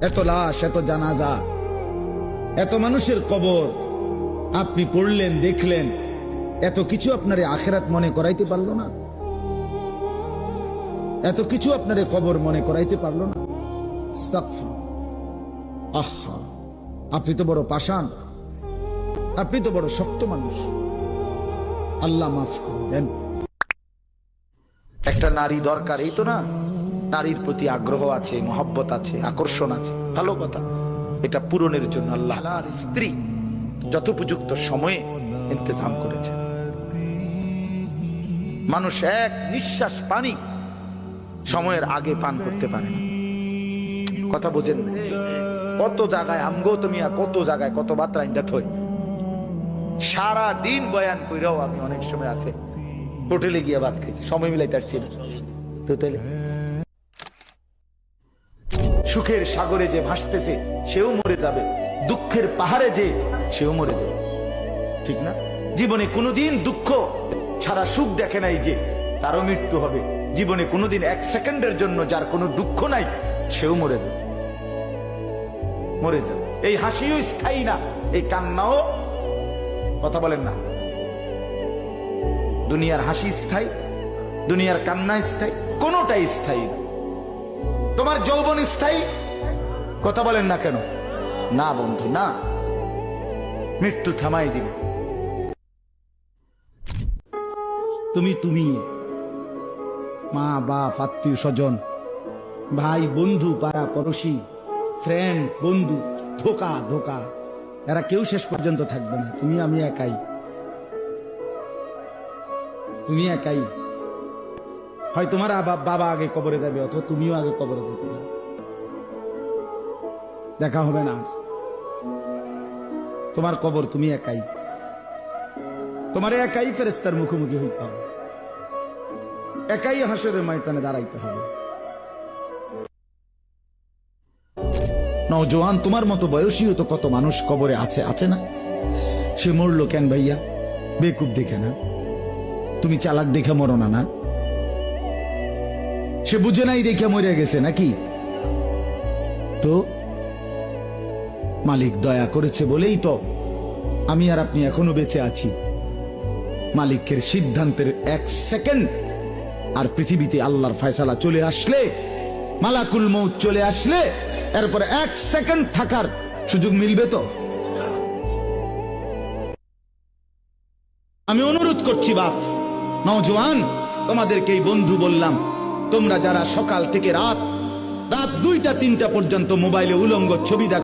এত লাশ, এত জানাজা, এত মানুষের কবর আপনি পড়লেন, দেখলেন, এত কিছু আপনার আখিরাত মনে করাইতে পারলো না? এত কিছু আপনার কবর মনে করাইতে পারলো না? আহা, আপনি তো বড় পাষাণ, আপনি তো বড় শক্ত মানুষ। আল্লাহ মাফ করে দেন। একটা নারী দরকার, এই তো না? নারীর প্রতি আগ্রহ আছে, মহব্বত আছে, আকর্ষণ আছে, ভালো কথা। এটা পূরণের জন্য আল্লাহ স্ত্রী যথোপযুক্ত সময়ে ইন্তজাম করেছেন। মানুষ এক নিঃশ্বাস পানি সময়ের আগে পান করতে পারে না। কথা বোঝেন না? কত জায়গায় আমগো তুমি, কত জায়গায় কত বার্তা ইন্দাত হই, সারা দিন বয়ান কইরাও আমি অনেক সময় আছে হোটেলে গিয়ে ভাত খেয়েছি, সময় মিলাইতে পারছি না। তো তাহলে সুখের সাগরে যে ভাসতেছে সেও মরে যাবে, দুঃখের পাহাড়ে যে সেও মরে যাবে, ঠিক না? জীবনে কোনোদিন দুঃখ ছাড়া সুখ দেখে নাই যে তারও মৃত্যু হবে। জীবনে কোনোদিন এক সেকেন্ডের জন্য যার কোনো দুঃখ নাই সেও মরে যাবে, মরে যাবে। এই হাসিও স্থায়ী না, এই কান্নাও, কথা বলেন না, দুনিয়ার হাসি স্থায়ী, দুনিয়ার কান্না স্থায়ী, কোনোটাই স্থায়ী না। তোমার যৌবন স্থায়ী, কথা বলেন না কেন? না বন্ধু, না, মৃত্যু থামাই দিবে। তুমি মা বাপ, আত্মীয় স্বজন, ভাই বন্ধু, পাড়া পড়োশি, ফ্রেন্ড, বন্ধু, ধোকা ধোকা, এরা কেউ শেষ পর্যন্ত থাকবে না। তুমি আমি একাই, তুমি একাই। হয় তোমার বাবা আগে কবরে যাবে, অথবা তুমিও আগে কবরে যেতে, দেখা হবে না। তোমার কবর তুমি একাই, তোমার একাই ফেরেশতার মুখোমুখি হইতে হবে, একাই হাসরের ময়দানে দাঁড়াইতে হবে। নওজোয়ান, তোমার মতো বয়সীও তো কত মানুষ কবরে আছে, আছে না? সে মরলো কেন ভাইয়া? বেকুব দেখে না? তুমি চালাক দেখে মরো না? না, সে বুঝে নাই দেখে মরে গেছে নাকি? তো মালিক দয়া করেছে বলেই তো আমি আর আপনি এখনো বেঁচে আছি। মালিকের সিদ্ধান্তের এক সেকেন্ড আর পৃথিবীতে আল্লাহর ফয়সালা চলে আসলে, মালাকুল মউত চলে আসলে, এরপরে এক সেকেন্ড থাকার সুযোগ মিলবে তো? আমি অনুরোধ করছি বাপ, নওজোয়ান, তোমাদেরকে এই বন্ধু বললাম, তোমরা যারা সকাল থেকে রাত 2টা 3টা পর্যন্ত মোবাইলে উলঙ্গ ছবি দেখো,